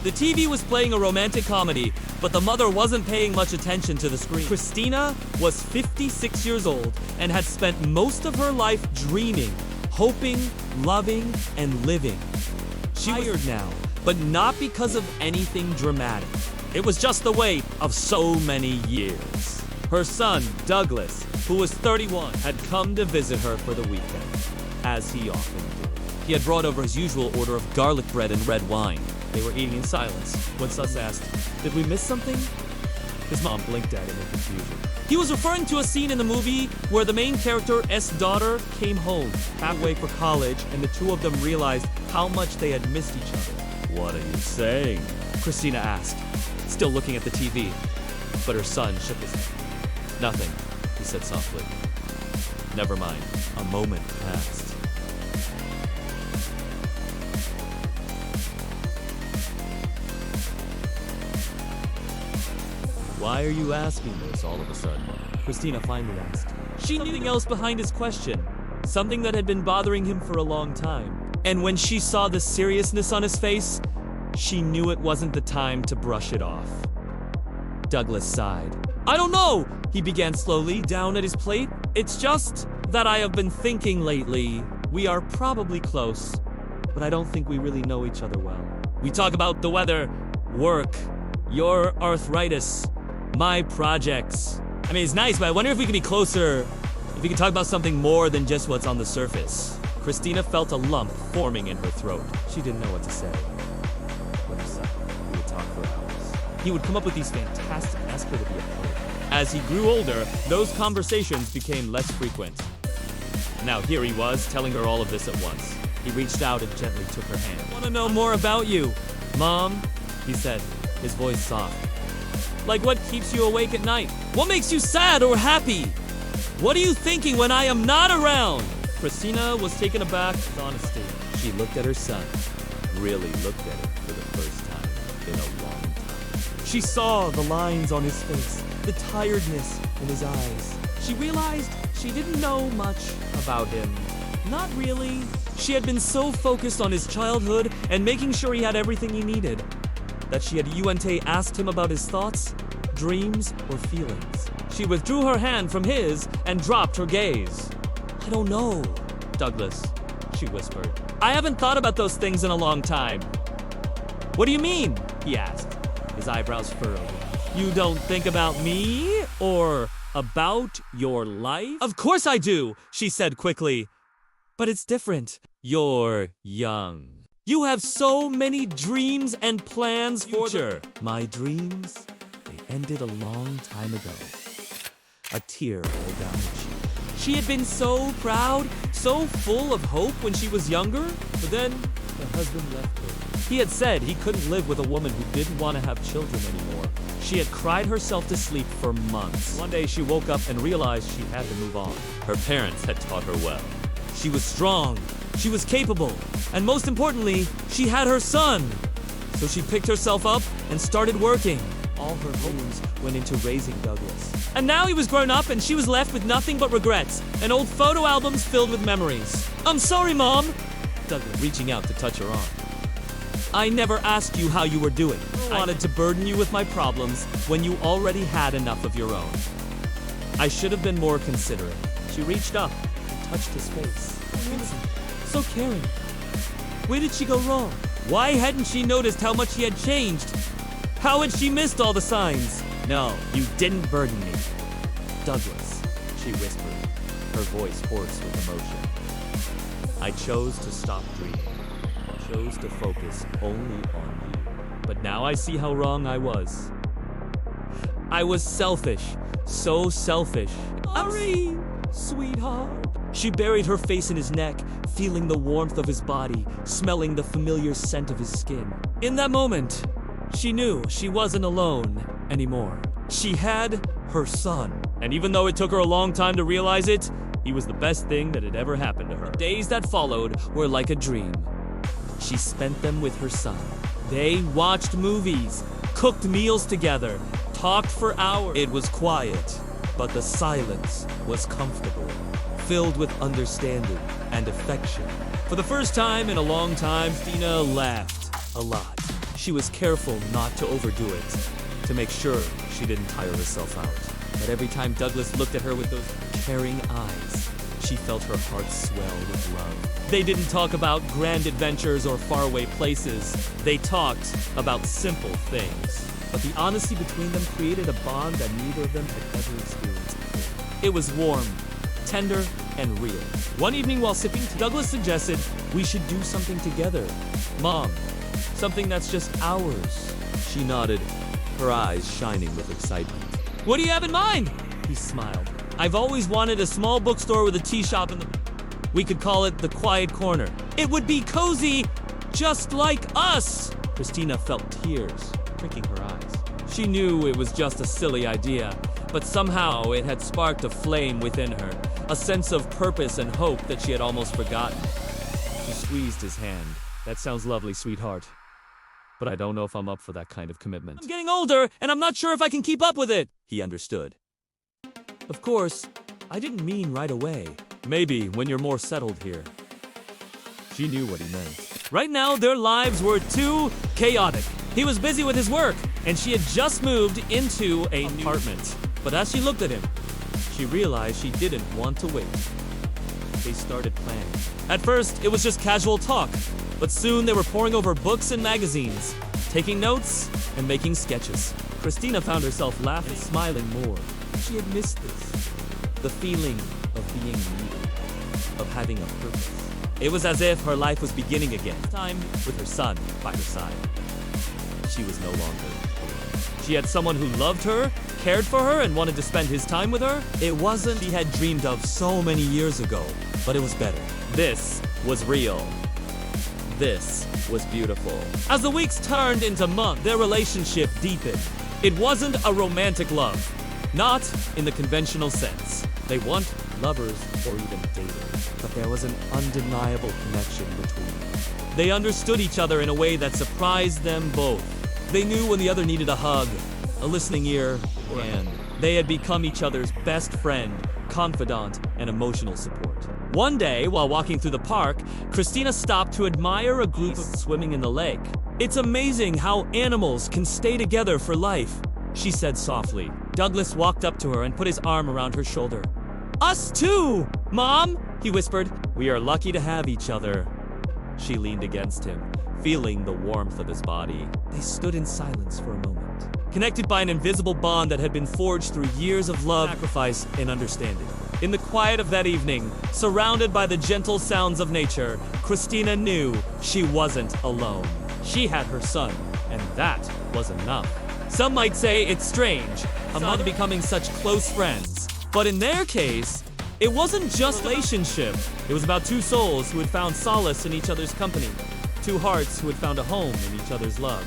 The TV was playing a romantic comedy, but the mother wasn't paying much attention to the screen. Christina was 56 years old and had spent most of her life dreaming, hoping, loving, and living. She was tired now, but not because of anything dramatic. It was just the weight of so many years. Her son, Douglas, who was 31, had come to visit her for the weekend, as he often did. He had brought over his usual order of garlic bread and red wine. They were eating in silence when Sus asked, "Did we miss something?" His mom blinked at him in confusion. He was referring to a scene in the movie where the main character, S. daughter, came home halfway for college, and the two of them realized how much they had missed each other. "What are you saying?" Christina asked, still looking at the TV. But her son shook his head. "Nothing," he said softly. "Never mind." A moment passed. "Why are you asking this all of a sudden?" Christina finally asked. She knew something else behind his question, something that had been bothering him for a long time. And when she saw the seriousness on his face, she knew it wasn't the time to brush it off. Douglas sighed. "I don't know," he began slowly, down at his plate. "It's just that I have been thinking lately. We are probably close, but I don't think we really know each other well. We talk about the weather, work, your arthritis, my projects. I mean, it's nice, but I wonder if we could be closer, if we could talk about something more than just what's on the surface." Christina felt a lump forming in her throat. She didn't know what to say. With her son, we would talk for hours. He would come up with these fantastic, ask her to be a poet. As he grew older, those conversations became less frequent. Now here he was, telling her all of this at once. He reached out and gently took her hand. "I want to know more about you, Mom," he said, his voice soft. "Like what keeps you awake at night? What makes you sad or happy? What are you thinking when I am not around?" Christina was taken aback with honesty. She looked at her son, really looked at him for the first time in a long time. She saw the lines on his face, the tiredness in his eyes. She realized she didn't know much about him. Not really. She had been so focused on his childhood and making sure he had everything he needed that she had asked him about his thoughts, dreams, or feelings. She withdrew her hand from his and dropped her gaze. "I don't know, Douglas," she whispered. "I haven't thought about those things in a long time." "What do you mean?" he asked, his eyebrows furrowed. "You don't think about me or about your life?" "Of course I do," she said quickly. "But it's different. You're young. You have so many dreams and plans for the future." "My dreams, they ended a long time ago." A tear rolled down her cheek. She had been so proud, so full of hope when she was younger, but then her husband left her. He had said he couldn't live with a woman who didn't want to have children anymore. She had cried herself to sleep for months. One day she woke up and realized she had to move on. Her parents had taught her well. She was strong, she was capable, and most importantly, she had her son. So she picked herself up and started working. All her hopes went into raising Douglas. And now he was grown up and she was left with nothing but regrets and old photo albums filled with memories. "I'm sorry, Mom," Douglas reaching out to touch her arm. "I never asked you how you were doing. I wanted to burden you with my problems when you already had enough of your own. I should have been more considerate." She reached up and touched his face. Innocent, so caring. Where did she go wrong? Why hadn't she noticed how much he had changed? How had she missed all the signs? "No, you didn't burden me, Douglas," she whispered, her voice hoarse with emotion. "I chose to stop dreaming. I chose to focus only on you. But now I see how wrong I was. I was selfish, so selfish." "Sorry, sweetheart." She buried her face in his neck, feeling the warmth of his body, smelling the familiar scent of his skin. In that moment, she knew she wasn't alone anymore. She had her son. And even though it took her a long time to realize it, he was the best thing that had ever happened to her. The days that followed were like a dream. She spent them with her son. They watched movies, cooked meals together, talked for hours. It was quiet, but the silence was comfortable, filled with understanding and affection. For the first time in a long time, Christina laughed a lot. She was careful not to overdo it, to make sure she didn't tire herself out. But every time Douglas looked at her with those caring eyes, she felt her heart swell with love. They didn't talk about grand adventures or faraway places. They talked about simple things. But the honesty between them created a bond that neither of them had ever experienced before. It was warm, tender, and real. One evening while sipping tea, Douglas suggested we should do something together. Mom, something that's just ours. She nodded, her eyes shining with excitement. What do you have in mind? He smiled. I've always wanted a small bookstore with a tea shop in the... We could call it the Quiet Corner. It would be cozy, just like us! Christina felt tears pricking her eyes. She knew it was just a silly idea, but somehow it had sparked a flame within her, a sense of purpose and hope that she had almost forgotten. She squeezed his hand. That sounds lovely, sweetheart. But I don't know if I'm up for that kind of commitment. I'm getting older, and I'm not sure if I can keep up with it. He understood. Of course, I didn't mean right away. Maybe when you're more settled here. She knew what he meant. Right now, their lives were too chaotic. He was busy with his work, and she had just moved into an apartment. But as she looked at him, she realized she didn't want to wait. They started planning. At first, it was just casual talk, but soon they were poring over books and magazines, taking notes and making sketches. Christina found herself laughing and smiling more. She had missed this. The feeling of being needed, of having a purpose. It was as if her life was beginning again, this time with her son by her side. She was no longer alone. She had someone who loved her, cared for her, and wanted to spend his time with her. It wasn't she had dreamed of so many years ago, but it was better. This was real. This was beautiful. As the weeks turned into months, their relationship deepened. It wasn't a romantic love, not in the conventional sense. They weren't lovers or even dating, but there was an undeniable connection between them. They understood each other in a way that surprised them both. They knew when the other needed a hug, a listening ear, or a hand. They had become each other's best friend, confidant, and emotional support. One day, while walking through the park, Christina stopped to admire a group of swimming in the lake. It's amazing how animals can stay together for life, she said softly. Douglas walked up to her and put his arm around her shoulder. Us too, Mom, he whispered. We are lucky to have each other. She leaned against him, feeling the warmth of his body. They stood in silence for a moment, connected by an invisible bond that had been forged through years of love, sacrifice, and understanding. In the quiet of that evening, surrounded by the gentle sounds of nature, Christina knew she wasn't alone. She had her son, and that was enough. Some might say it's strange, a mother becoming such close friends. But in their case, it wasn't just a relationship. It was about two souls who had found solace in each other's company. Two hearts who had found a home in each other's love.